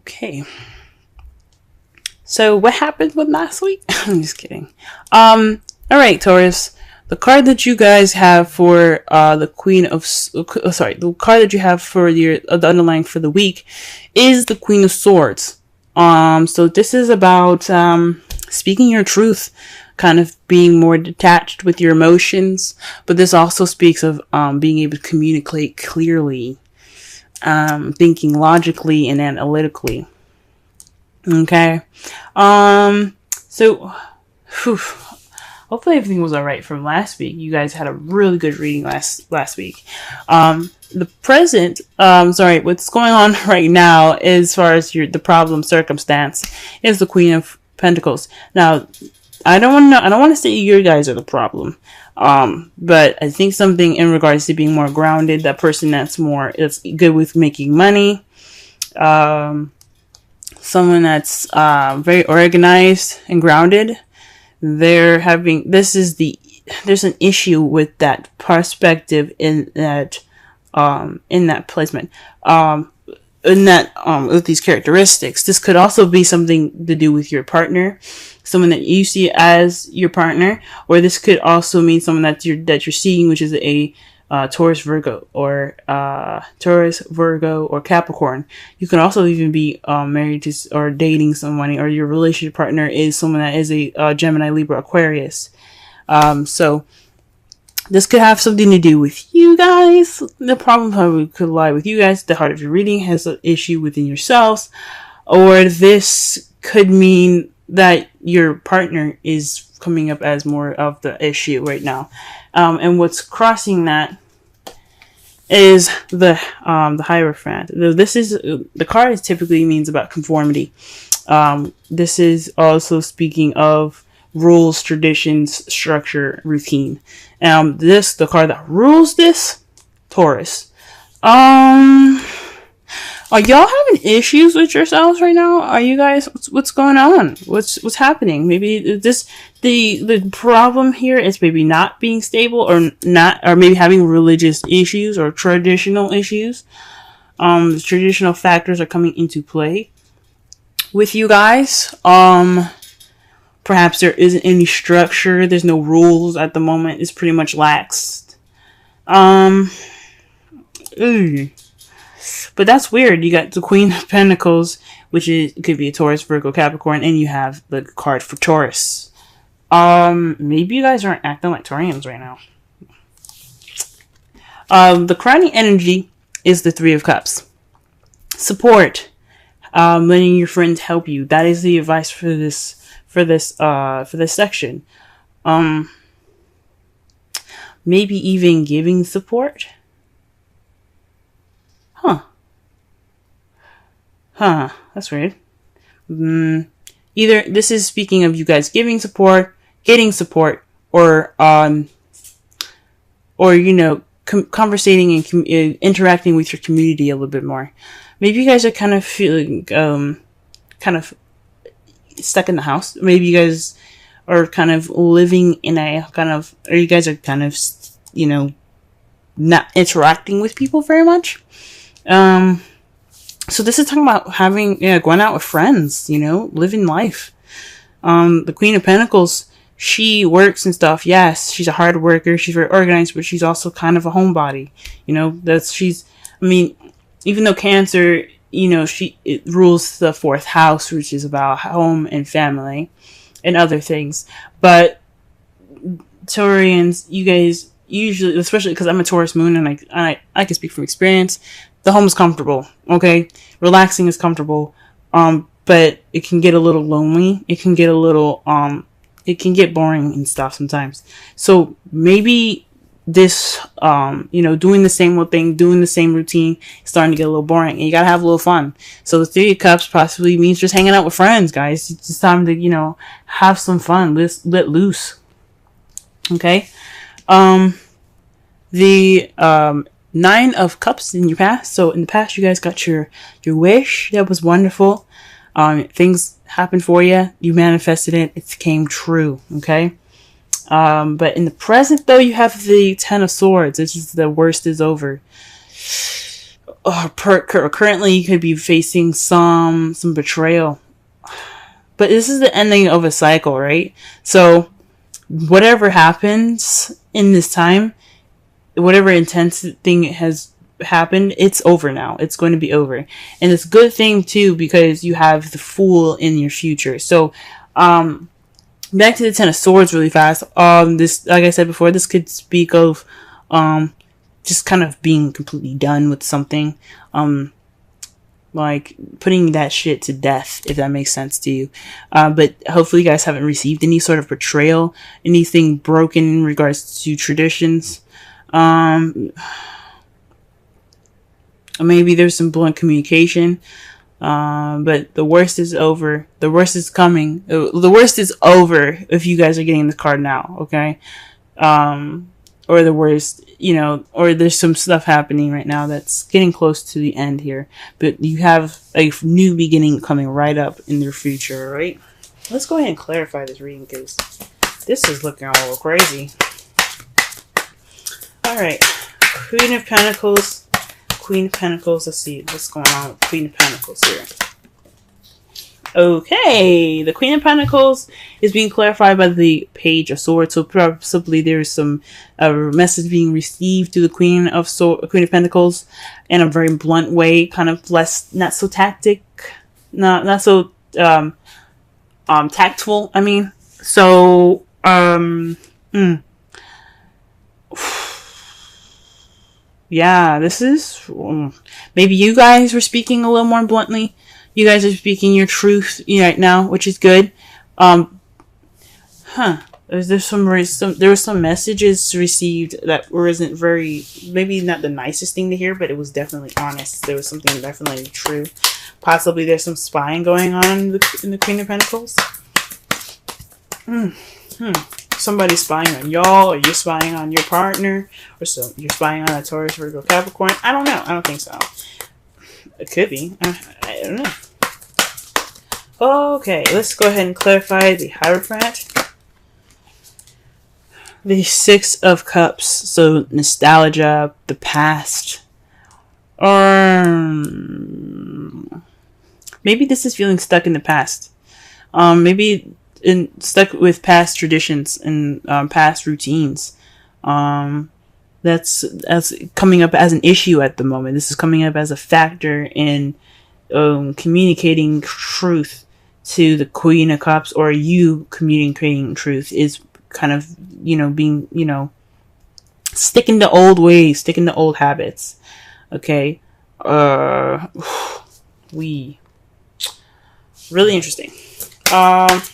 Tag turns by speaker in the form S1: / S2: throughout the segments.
S1: Okay. So what happened with last week? I'm just kidding. All right, Taurus. The card that you guys have for the Queen of the card that you have for the underlying for the week is the Queen of Swords. So this is about speaking your truth, kind of being more detached with your emotions, but this also speaks of being able to communicate clearly, thinking logically and analytically. Okay. So whew, hopefully everything was alright from last week. You guys had a really good reading last week. The present, what's going on right now as far as the problem circumstance is the Queen of Pentacles. Now, I don't want to say you guys are the problem. But I think something in regards to being more grounded, that person that's good with making money, someone that's very organized and grounded. There's an issue with that perspective in that placement. With these characteristics. This could also be something to do with your partner, someone that you see as your partner, or this could also mean someone that you're seeing, which is a Taurus, Virgo, or Capricorn. You can also even be married to or dating someone, or your relationship partner is someone that is a Gemini, Libra, Aquarius. So this could have something to do with you guys. The problem probably could lie with you guys. The heart of your reading has an issue within yourselves. Or this could mean that your partner is coming up as more of the issue right now. And what's crossing that is the Hierophant. The card is typically means about conformity. This is also speaking of rules, traditions, structure, routine. The card that rules this, Taurus. Are y'all having issues with yourselves right now? Are you guys, what's going on? What's happening? Maybe the problem here is maybe not being stable or maybe having religious issues or traditional issues. The traditional factors are coming into play with you guys. Perhaps there isn't any structure. There's no rules at the moment. It's pretty much laxed. But that's weird. You got the Queen of Pentacles, which could be a Taurus, Virgo, Capricorn, and you have the card for Taurus. Maybe you guys aren't acting like Taurians right now. The crowning energy is the Three of Cups. Support. Letting your friends help you. That is the advice for this section. Maybe even giving support. That's weird. Either this is speaking of you guys giving support, getting support, or conversating and interacting with your community a little bit more. Maybe you guys are kind of feeling kind of stuck in the house. Maybe you guys are kind of living in or you guys are kind of not interacting with people very much. So this is talking about going out with friends, living life. The Queen of Pentacles, she works and stuff. Yes, she's a hard worker. She's very organized, but she's also kind of a homebody. Even though Cancer, it rules the 4th house, which is about home and family and other things. But Taurians, you guys usually, especially because I'm a Taurus moon and I can speak from experience, the home is comfortable, okay? Relaxing is comfortable, but it can get a little lonely. It can get it can get boring and stuff sometimes. So maybe this, doing the same old thing, doing the same routine, is starting to get a little boring, and you gotta have a little fun. So the Three of Cups possibly means just hanging out with friends, guys. It's just time to, have some fun, let loose. Okay? The, 9 of Cups in your past. So in the past, you guys got your wish. That was wonderful. Things happened for you. You manifested it. It came true. Okay. But in the present, though, you have the 10 of Swords. It's just the worst is over. currently you could be facing some betrayal. But this is the ending of a cycle, right? So whatever happens in this time, whatever intense thing has happened, it's over now. It's going to be over. And it's a good thing too, because you have the Fool in your future. So back to the Ten of Swords really fast. This, like I said before, this could speak of just kind of being completely done with something. Like putting that shit to death, if that makes sense to you. But hopefully you guys haven't received any sort of betrayal, anything broken in regards to traditions. Maybe there's some blunt communication. But the worst is over. The worst is coming. The worst is over if you guys are getting this card now, okay? Or the worst, or there's some stuff happening right now that's getting close to the end here. But you have a new beginning coming right up in your future, right? Let's go ahead and clarify this reading because this is looking a little crazy. Alright. Queen of Pentacles. Queen of Pentacles. Let's see what's going on with Queen of Pentacles here. Okay, the Queen of Pentacles is being clarified by the Page of Swords. So possibly there's some message being received to the Queen of Pentacles in a very blunt way, kind of not so not so tactful. I mean, so yeah, this is maybe you guys were speaking a little more bluntly. You guys are speaking your truth right now, which is good. There were some messages received that wasn't very, maybe not the nicest thing to hear, but it was definitely honest. There was something definitely true. Possibly there's some spying going on in the Queen of Pentacles. Somebody's spying on y'all, or you're spying on your partner, or so you're spying on a Taurus, Virgo, Capricorn. I don't know. I don't think so. It could be. I don't know. Okay, let's go ahead and clarify the Hierophant. The Six of Cups. So nostalgia, the past. Or maybe this is feeling stuck in the past. Maybe stuck with past traditions and past routines. That's coming up as an issue at the moment. This is coming up as a factor in communicating truth to the Queen of Cups, or you communicating truth is kind of, being, sticking to old ways, sticking to old habits. Okay. Really interesting. Alright,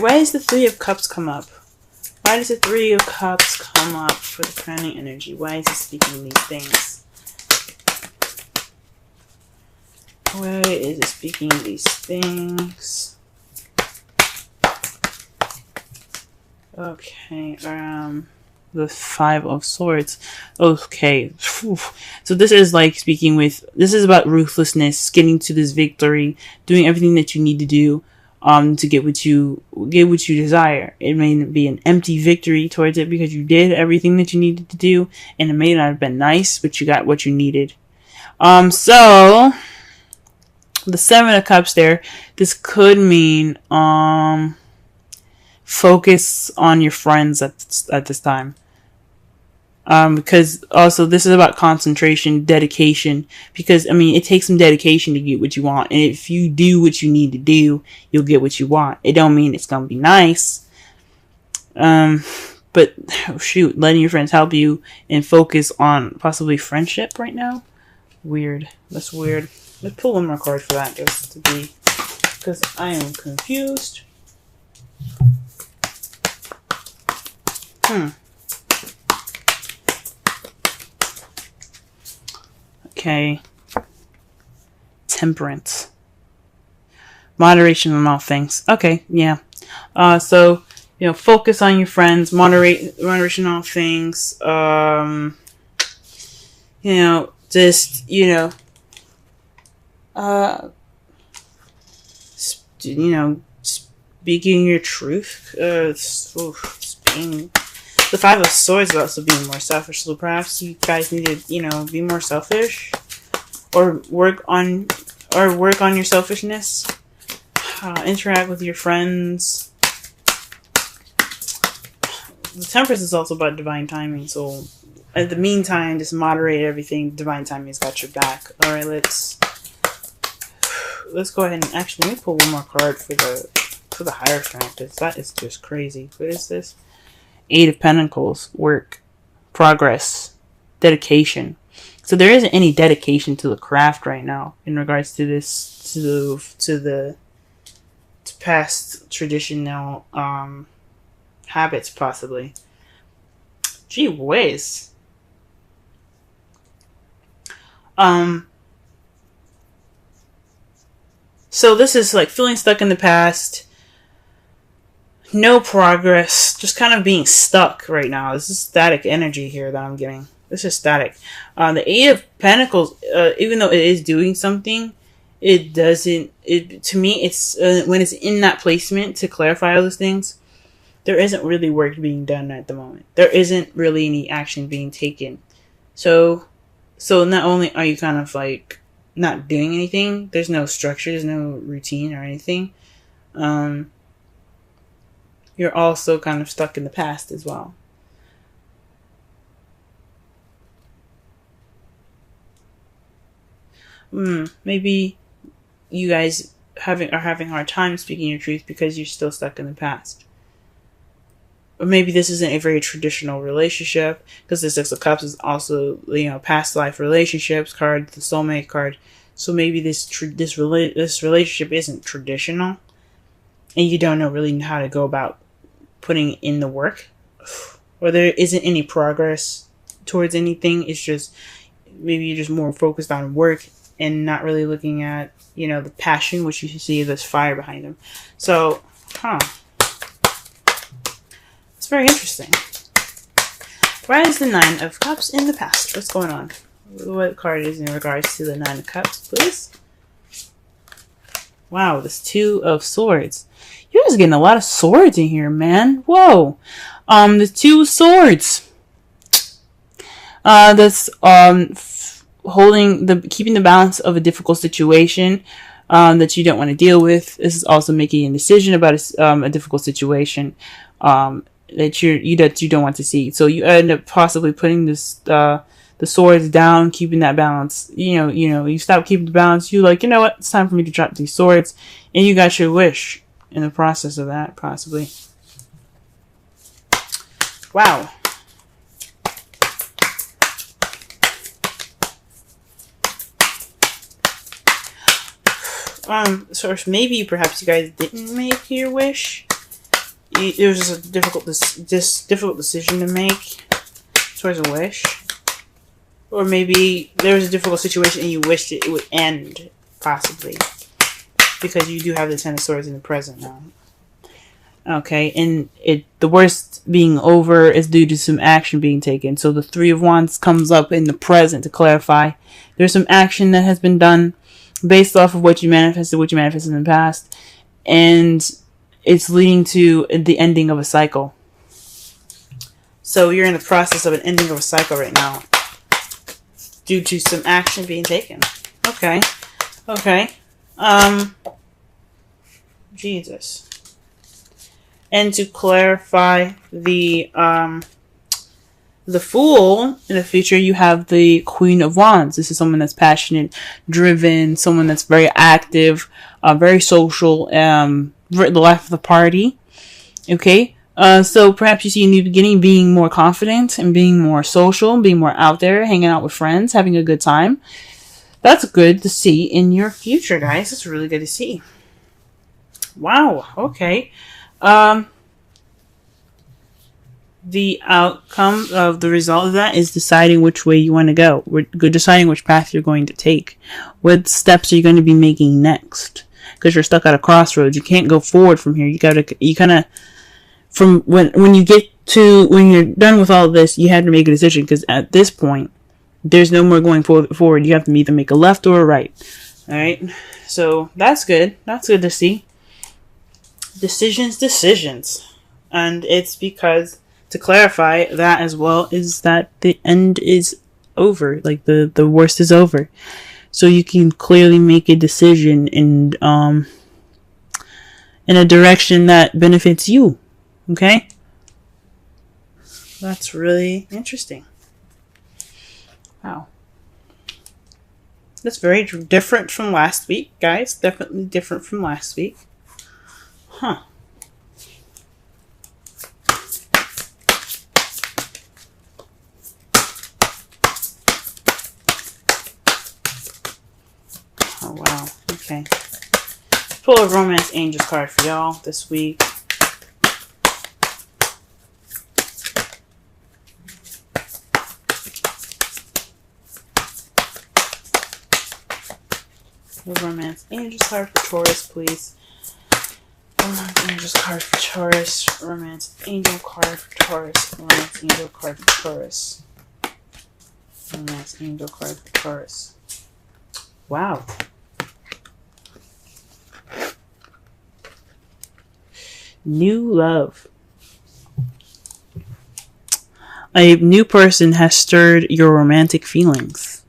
S1: why does the Three of Cups come up? Why does the Three of Cups come up for the crowning energy? Why is it speaking these things? Why is it speaking these things? Okay, the Five of Swords. Okay. So this is like this is about ruthlessness, getting to this victory, doing everything that you need to do to get what you desire. It may be an empty victory towards it because you did everything that you needed to do, and it may not have been nice, but you got what you needed. So the Seven of Cups there, this could mean focus on your friends at this time. Because also this is about concentration, dedication, because it takes some dedication to get what you want, and if you do what you need to do, you'll get what you want. It don't mean it's gonna be nice, but shoot, letting your friends help you and focus on possibly friendship right now. Weird. That's weird. Let's pull one more card for that, just to be, because I am confused. Okay. Temperance. Moderation on all things. Okay, yeah. So, focus on your friends, moderation on all things. Speaking your truth. Being The Five of Swords is also being more selfish. So perhaps you guys need to, you know, be more selfish, or work on your selfishness. Interact with your friends. The Temperance is also about divine timing. So, in the meantime, just moderate everything. Divine timing has got your back. All right, let's go ahead and actually let me pull one more card for the higher strength. That is just crazy. What is this? Eight of Pentacles. Work, progress, dedication. So there isn't any dedication to the craft right now in regards to this, to past traditional habits, possibly. Gee whiz. So this is like feeling stuck in the past. No progress. Just kind of being stuck right now. This is static energy here that I'm getting. This is static. The Eight of Pentacles, even though it is doing something, it doesn't, to me, it's, when it's in that placement to clarify all those things, there isn't really work being done at the moment. There isn't really any action being taken. So not only are you kind of like not doing anything, there's no structure, there's no routine or anything. You're also kind of stuck in the past as well. Maybe you guys are having a hard time speaking your truth because you're still stuck in the past. Or maybe this isn't a very traditional relationship, because the Six of Cups is also, you know, past life relationships card, the soulmate card. So maybe this relationship isn't traditional, and you don't know really how to go about putting in the work, or there isn't any progress towards anything. It's just maybe you're just more focused on work and not really looking at, you know, the passion, which you see this fire behind them. So, it's very interesting. Why is the Nine of Cups in the past? What's going on? What card is in regards to the Nine of Cups, please? Wow, this Two of Swords. You guys are getting a lot of swords in here, man. Whoa. The Two of Swords. That's keeping the balance of a difficult situation that you don't want to deal with. This is also making a decision about a difficult situation that you don't want to see. So you end up possibly putting the swords down, keeping that balance. You stop keeping the balance. You like, you know what? It's time for me to drop these swords, and you got your wish in the process of that, possibly. Wow. So maybe perhaps you guys didn't make your wish. It was just a difficult decision to make towards a wish. Or maybe there was a difficult situation and you wished it would end, possibly. Because you do have the Ten of Swords in the present now. Okay, and the worst being over is due to some action being taken. So the Three of Wands comes up in the present to clarify. There's some action that has been done based off of what you manifested in the past. And it's leading to the ending of a cycle. So you're in the process of an ending of a cycle right now, due to some action being taken. Okay. Jesus. And to clarify the Fool, in the future, you have the Queen of Wands. This is someone that's passionate, driven, someone that's very active, very social, the life of the party. Okay. So perhaps you see in the beginning being more confident and being more social, being more out there, hanging out with friends, having a good time. That's good to see in your future, guys. It's really good to see. Wow. Okay. The outcome of the result of that is deciding which way you want to go. Deciding which path you're going to take. What steps are you going to be making next? Because you're stuck at a crossroads. You can't go forward from here. You kind of, from when you're done with all of this, you have to make a decision. Because at this point, there's no more going forward. You have to either make a left or a right. All right. So that's good. That's good to see. Decisions. And it's because to clarify that as well, is that the end is over. Like the worst is over. So you can clearly make a decision in a direction that benefits you. Okay? That's really interesting. Wow. That's very different from last week, guys. Definitely different from last week. Huh. Oh, wow. Okay. Pull a Romance Angels card for y'all this week. Romance Angels card for Taurus, please. Romance Angels card for Taurus. Romance Angel card for Taurus. Romance Angel card for Taurus. Romance Angel card for Taurus. Wow. New love. A new person has stirred your romantic feelings.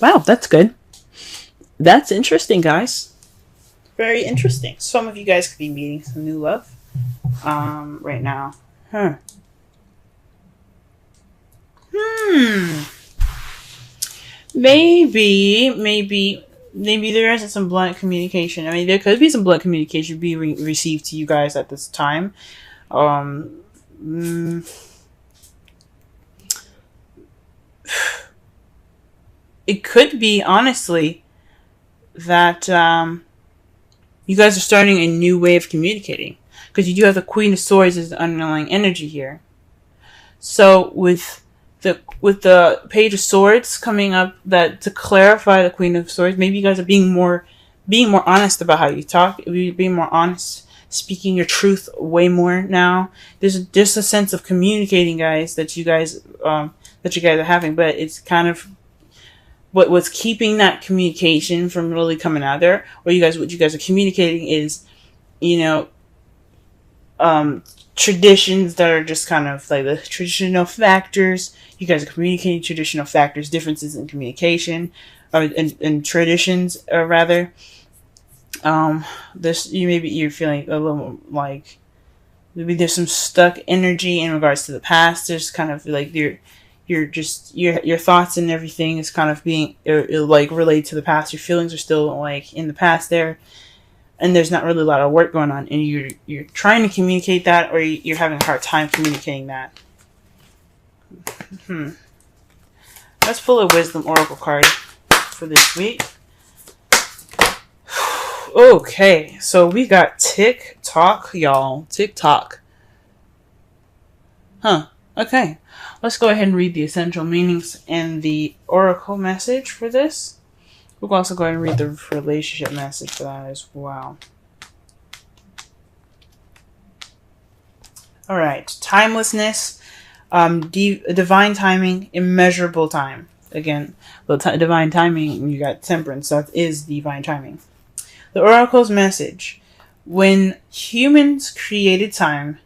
S1: Wow, that's good. That's interesting, guys. Very interesting. Some of you guys could be meeting some new love right now. Maybe there isn't some blunt communication. I mean, there could be some blunt communication being received to you guys at this time. It could be, honestly, that you guys are starting a new way of communicating, because you do have the Queen of Swords as the underlying energy here. So with the Page of Swords coming up, that to clarify the Queen of Swords, maybe you guys are being more honest about how you talk, being more honest, speaking your truth way more now. There's just a sense of communicating, guys, that you guys are having, but it's kind of what's keeping that communication from really coming out there, or what you guys are communicating is, traditions that are just kind of like the traditional factors. You guys are communicating traditional factors, differences in communication, in traditions, rather. You're feeling a little like maybe there's some stuck energy in regards to the past. There's kind of like your thoughts and everything is kind of being like related to the past. Your feelings are still like in the past there, and there's not really a lot of work going on, and you're trying to communicate that, or you're having a hard time communicating that. Let's pull a Wisdom Oracle card for this week. Okay, so we got TikTok, y'all. TikTok. Okay. Let's go ahead and read the essential meanings and the oracle message for this. We'll also go ahead and read the relationship message for that as well. Alright, timelessness, divine timing, immeasurable time. Again, divine timing, you got temperance, that is divine timing. The oracle's message: when humans created time,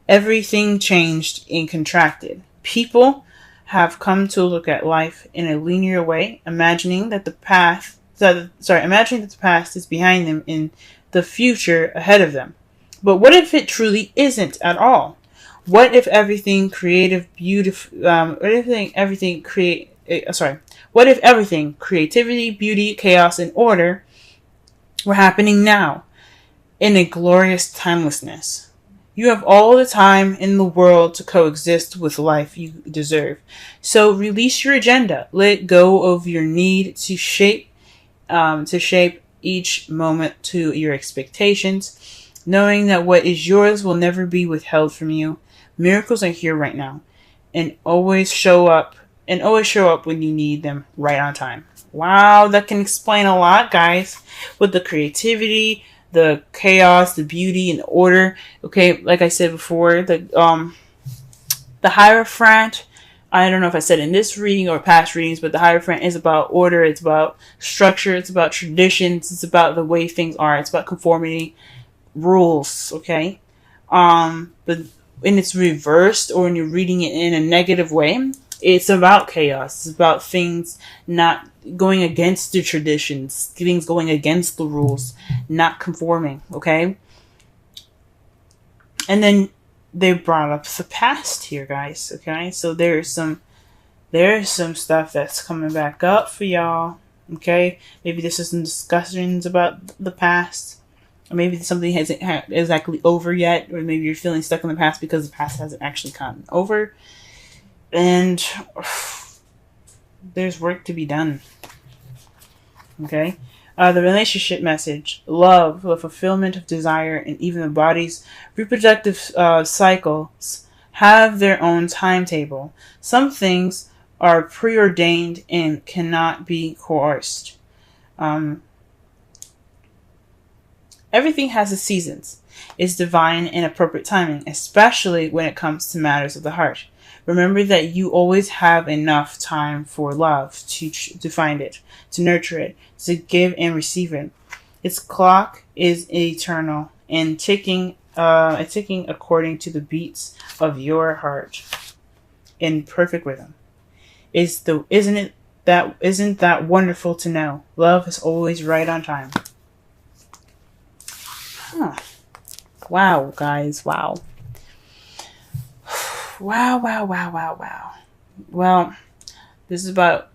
S1: everything changed and contracted. People have come to look at life in a linear way, imagining that the past is behind them and the future ahead of them. But what if it truly isn't at all? What if everything creativity, beauty, chaos, and order were happening now in a glorious timelessness? You have all the time in the world to coexist with life you deserve. So release your agenda. Let go of your need to shape each moment to your expectations, knowing that what is yours will never be withheld from you. Miracles are here right now, and always show up when you need them, right on time. Wow, that can explain a lot, guys, with the creativity, the chaos, the beauty, and the order. Okay, like I said before, the Hierophant, I don't know if I said in this reading or past readings, but the Hierophant is about order, it's about structure, it's about traditions, it's about the way things are, it's about conformity, rules, okay? But when it's reversed or when you're reading it in a negative way, it's about chaos. It's about things not going against the traditions, things going against the rules, not conforming, okay? And then they brought up the past here, guys, okay? So there's some stuff that's coming back up for y'all, okay? Maybe this is some discussions about the past. Or maybe something hasn't exactly over yet, or maybe you're feeling stuck in the past because the past hasn't actually gotten over. And there's work to be done. Okay? The relationship message. Love, the fulfillment of desire, and even the body's reproductive cycles have their own timetable. Some things are preordained and cannot be coerced. Everything has its seasons. It's divine and appropriate timing, especially when it comes to matters of the heart. Remember that you always have enough time for love to find it, to nurture it, to give and receive it. Its clock is eternal and ticking according to the beats of your heart in perfect rhythm. Isn't that wonderful to know? Love is always right on time. Huh. Wow, guys, wow. Wow. Well, this is about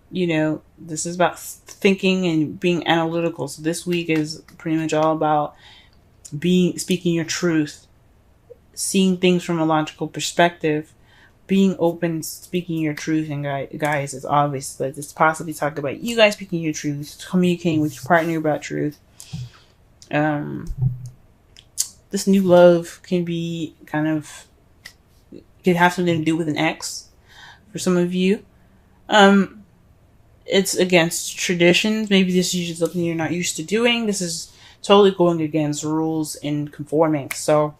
S1: thinking and being analytical. So this week is pretty much all about speaking your truth, seeing things from a logical perspective, being open, speaking your truth. And guys, it's obvious that it's possibly talking about you guys speaking your truth, communicating with your partner about truth. This new love could have something to do with an ex for some of you. It's against traditions. Maybe this is something you're not used to doing. This is totally going against rules and conforming. So,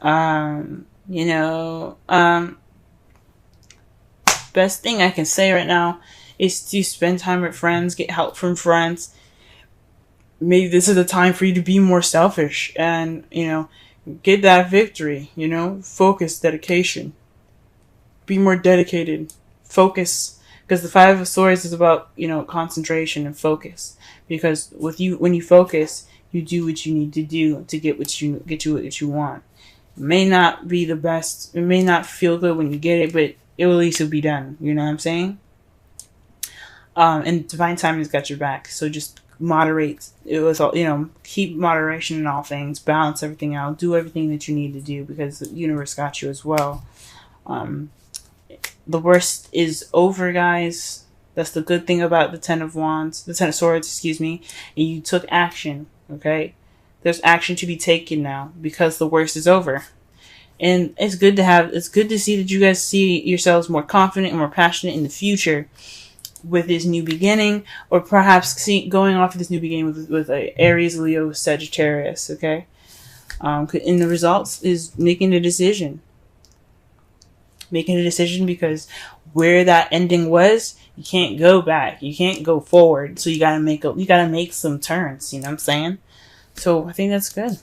S1: best thing I can say right now is to spend time with friends, get help from friends. Maybe this is a time for you to be more selfish and, get that victory, focus, dedication. Be more dedicated. Focus. Because the Five of Swords is about, concentration and focus. Because when you focus, you do what you need to do to get what you want. It may not be the best. It may not feel good when you get it, but it will at least be done. You know what I'm saying? And divine timing's got your back. So just moderate. It was all, keep moderation in all things. Balance everything out. Do everything that you need to do because the universe got you as well. The worst is over, guys. That's the good thing about the Ten of Swords, and you took action, okay? There's action to be taken now because the worst is over. And it's good to see that you guys see yourselves more confident and more passionate in the future with this new beginning, or perhaps going off of this new beginning with a Aries, Leo, Sagittarius, okay? And the results is making a decision. Making a decision because where that ending was, you can't go back. You can't go forward. So you gotta make some turns. You know what I'm saying? So I think that's good.